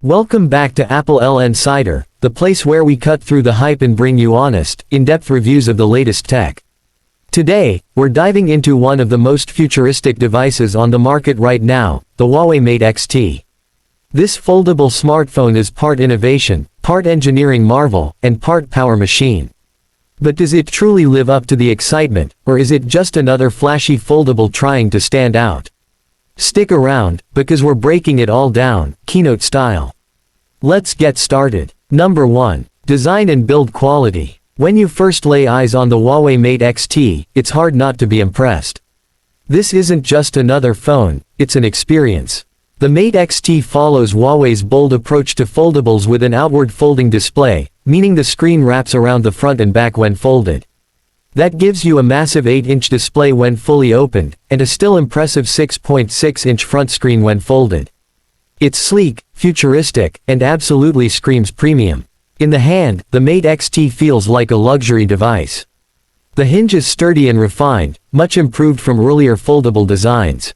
Welcome back to applelnsider, the place where we cut through the hype and bring you honest, in-depth reviews of the latest tech. Today, we're diving into one of the most futuristic devices on the market right now, the Huawei Mate XT. This foldable smartphone is part innovation, part engineering marvel, and part power machine. But does it truly live up to the excitement, or is it just another flashy foldable trying to stand out? Stick around, because we're breaking it all down, keynote style. Let's get started. Number 1. Design and build quality. When you first lay eyes on the Huawei Mate XT, it's hard not to be impressed. This isn't just another phone, it's an experience. The Mate XT follows Huawei's bold approach to foldables with an outward folding display, meaning the screen wraps around the front and back when folded. That gives you a massive 8-inch display when fully opened, and a still impressive 6.6-inch front screen when folded. It's sleek, futuristic, and absolutely screams premium. In the hand, the Mate XT feels like a luxury device. The hinge is sturdy and refined, much improved from earlier foldable designs.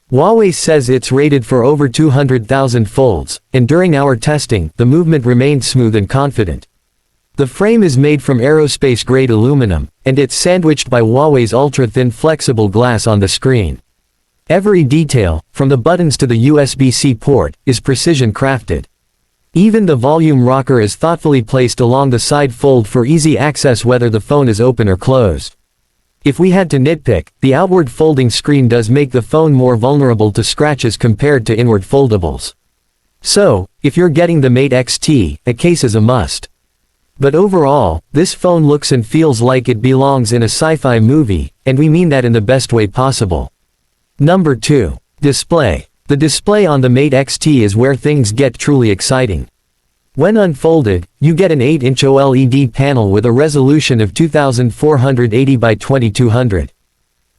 Huawei says it's rated for over 200,000 folds, and during our testing, the movement remained smooth and confident. The frame is made from aerospace-grade aluminum, and it's sandwiched by Huawei's ultra-thin flexible glass on the screen. Every detail, from the buttons to the USB-C port, is precision-crafted. Even the volume rocker is thoughtfully placed along the side fold for easy access whether the phone is open or closed. If we had to nitpick, the outward folding screen does make the phone more vulnerable to scratches compared to inward foldables. So, if you're getting the Mate XT, a case is a must. But overall, this phone looks and feels like it belongs in a sci-fi movie, and we mean that in the best way possible. Number 2. Display. The display on the Mate XT is where things get truly exciting. When unfolded, you get an 8-inch OLED panel with a resolution of 2480 by 2200.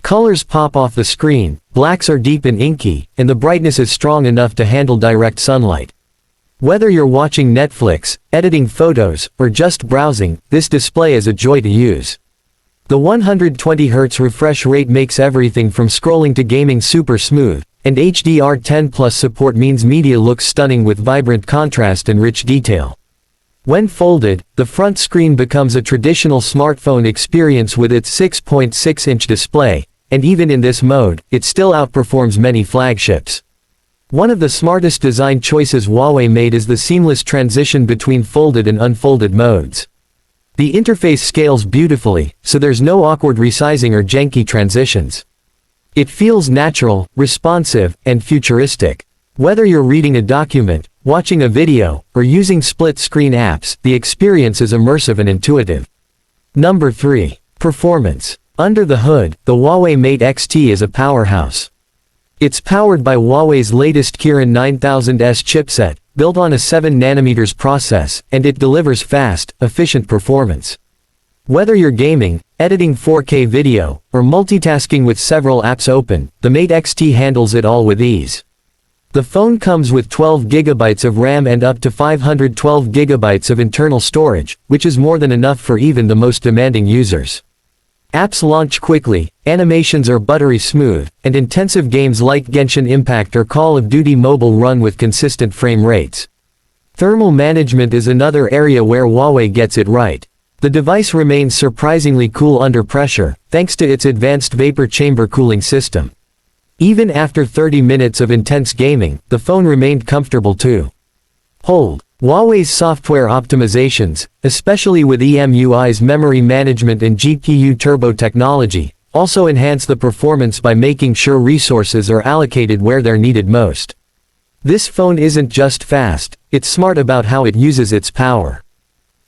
Colors pop off the screen, blacks are deep and inky, and the brightness is strong enough to handle direct sunlight. Whether you're watching Netflix, editing photos, or just browsing, this display is a joy to use. The 120Hz refresh rate makes everything from scrolling to gaming super smooth, and HDR10+ support means media looks stunning with vibrant contrast and rich detail. When folded, the front screen becomes a traditional smartphone experience with its 6.6-inch display, and even in this mode, it still outperforms many flagships. One of the smartest design choices Huawei made is the seamless transition between folded and unfolded modes. The interface scales beautifully, so there's no awkward resizing or janky transitions. It feels natural, responsive, and futuristic. Whether you're reading a document, watching a video, or using split-screen apps, the experience is immersive and intuitive. Number 3. Performance. Under the hood, the Huawei Mate XT is a powerhouse. It's powered by Huawei's latest Kirin 9000S chipset, built on a 7nm process, and it delivers fast, efficient performance. Whether you're gaming, editing 4K video, or multitasking with several apps open, the Mate XT handles it all with ease. The phone comes with 12GB of RAM and up to 512GB of internal storage, which is more than enough for even the most demanding users. Apps launch quickly, animations are buttery smooth, and intensive games like Genshin Impact or Call of Duty Mobile run with consistent frame rates. Thermal management is another area where Huawei gets it right. The device remains surprisingly cool under pressure, thanks to its advanced vapor chamber cooling system. Even after 30 minutes of intense gaming, the phone remained comfortable too. Hold. Huawei's software optimizations, especially with EMUI's memory management and GPU turbo technology, also enhance the performance by making sure resources are allocated where they're needed most. This phone isn't just fast, it's smart about how it uses its power.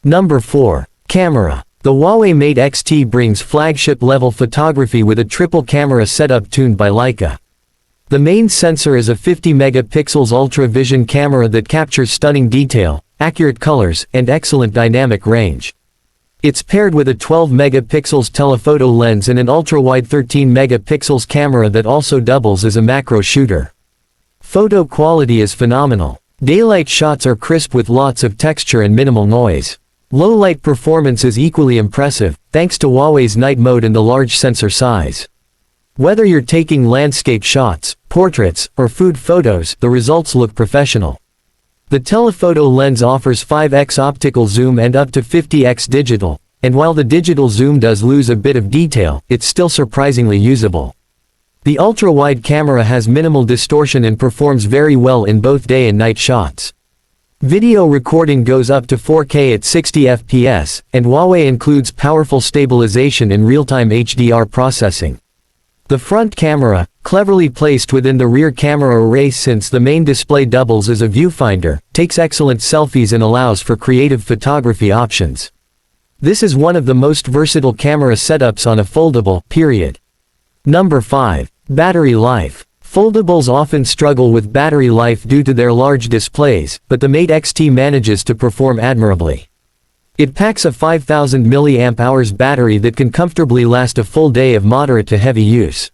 Number 4. Camera. The Huawei Mate XT brings flagship-level photography with a triple camera setup tuned by Leica. The main sensor is a 50-megapixels ultra-vision camera that captures stunning detail, accurate colors, and excellent dynamic range. It's paired with a 12-megapixels telephoto lens and an ultra-wide 13-megapixels camera that also doubles as a macro shooter. Photo quality is phenomenal. Daylight shots are crisp with lots of texture and minimal noise. Low-light performance is equally impressive, thanks to Huawei's night mode and the large sensor size. Whether you're taking landscape shots, portraits, or food photos, the results look professional. The telephoto lens offers 5x optical zoom and up to 50x digital, and while the digital zoom does lose a bit of detail, it's still surprisingly usable. The ultra-wide camera has minimal distortion and performs very well in both day and night shots. Video recording goes up to 4K at 60 fps, and Huawei includes powerful stabilization and real-time HDR processing. The front camera, cleverly placed within the rear camera array since the main display doubles as a viewfinder, takes excellent selfies and allows for creative photography options. This is one of the most versatile camera setups on a foldable, period. Number 5. Battery life. Foldables often struggle with battery life due to their large displays, but the Mate XT manages to perform admirably. It packs a 5000 mAh battery that can comfortably last a full day of moderate to heavy use.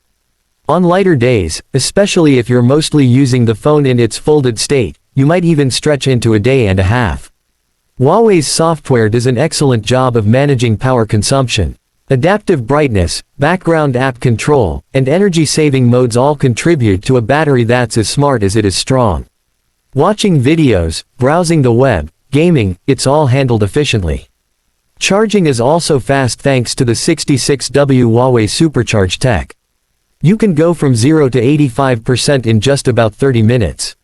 On lighter days, especially if you're mostly using the phone in its folded state, you might even stretch into a day and a half. Huawei's software does an excellent job of managing power consumption. Adaptive brightness, background app control, and energy-saving modes all contribute to a battery that's as smart as it is strong. Watching videos, browsing the web, gaming, it's all handled efficiently. Charging is also fast thanks to the 66W Huawei Supercharge tech. You can go from 0 to 85% in just about 30 minutes.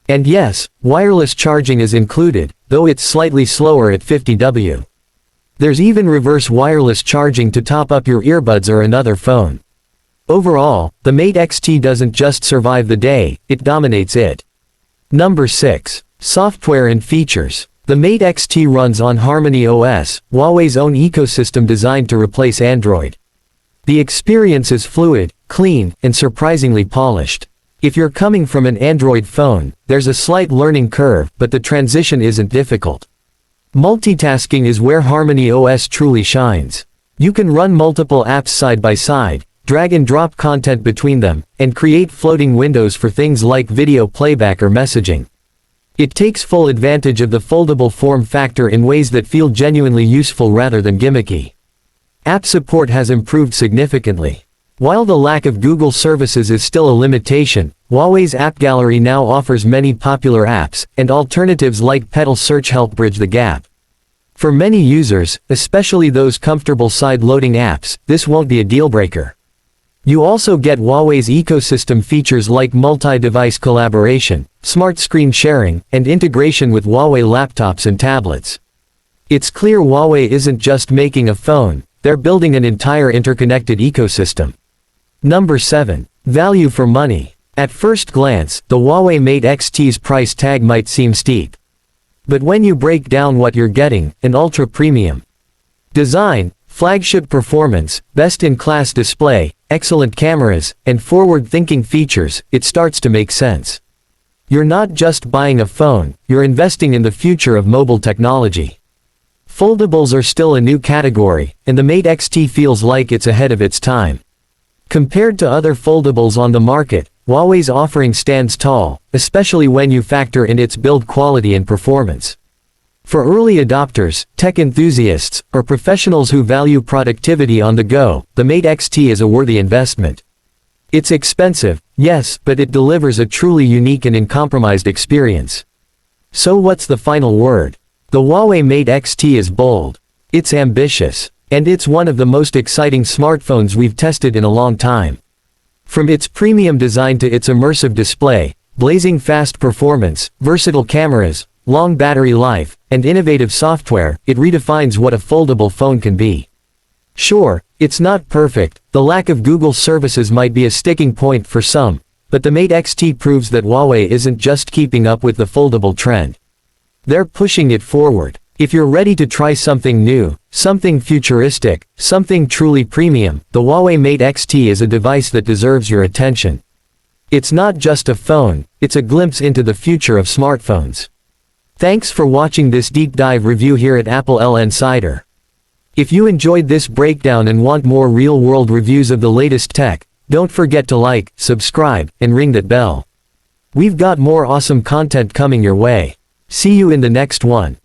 And yes, wireless charging is included, though it's slightly slower at 50W. There's even reverse wireless charging to top up your earbuds or another phone. Overall, the Mate XT doesn't just survive the day, it dominates it. Number 6. Software and features. The Mate XT runs on HarmonyOS, Huawei's own ecosystem designed to replace Android. The experience is fluid, clean, and surprisingly polished. If you're coming from an Android phone, there's a slight learning curve, but the transition isn't difficult. Multitasking is where HarmonyOS truly shines. You can run multiple apps side by side, drag and drop content between them, and create floating windows for things like video playback or messaging. It takes full advantage of the foldable form factor in ways that feel genuinely useful rather than gimmicky. App support has improved significantly. While the lack of Google services is still a limitation, Huawei's app gallery now offers many popular apps, and alternatives like Pedal Search help bridge the gap. For many users, especially those comfortable side-loading apps, this won't be a deal-breaker. You also get Huawei's ecosystem features like multi-device collaboration, smart screen sharing, and integration with Huawei laptops and tablets. It's clear Huawei isn't just making a phone, they're building an entire interconnected ecosystem. Number 7. Value for money. At first glance, the Huawei Mate XT's price tag might seem steep. But when you break down what you're getting, an ultra-premium design, flagship performance, best-in-class display, excellent cameras, and forward-thinking features, it starts to make sense. You're not just buying a phone, you're investing in the future of mobile technology. Foldables are still a new category, and the Mate XT feels like it's ahead of its time. Compared to other foldables on the market, Huawei's offering stands tall, especially when you factor in its build quality and performance. For early adopters, tech enthusiasts, or professionals who value productivity on the go, the Mate XT is a worthy investment. It's expensive, yes, but it delivers a truly unique and uncompromised experience. So what's the final word? The Huawei Mate XT is bold. It's ambitious. And it's one of the most exciting smartphones we've tested in a long time. From its premium design to its immersive display, blazing fast performance, versatile cameras, long battery life, and innovative software, it redefines what a foldable phone can be. Sure, it's not perfect, the lack of Google services might be a sticking point for some, but the Mate XT proves that Huawei isn't just keeping up with the foldable trend. They're pushing it forward. If you're ready to try something new, something futuristic, something truly premium, the Huawei Mate XT is a device that deserves your attention. It's not just a phone, it's a glimpse into the future of smartphones. Thanks for watching this deep dive review here at applelnsider. If you enjoyed this breakdown and want more real-world reviews of the latest tech, don't forget to like, subscribe, and ring that bell. We've got more awesome content coming your way. See you in the next one.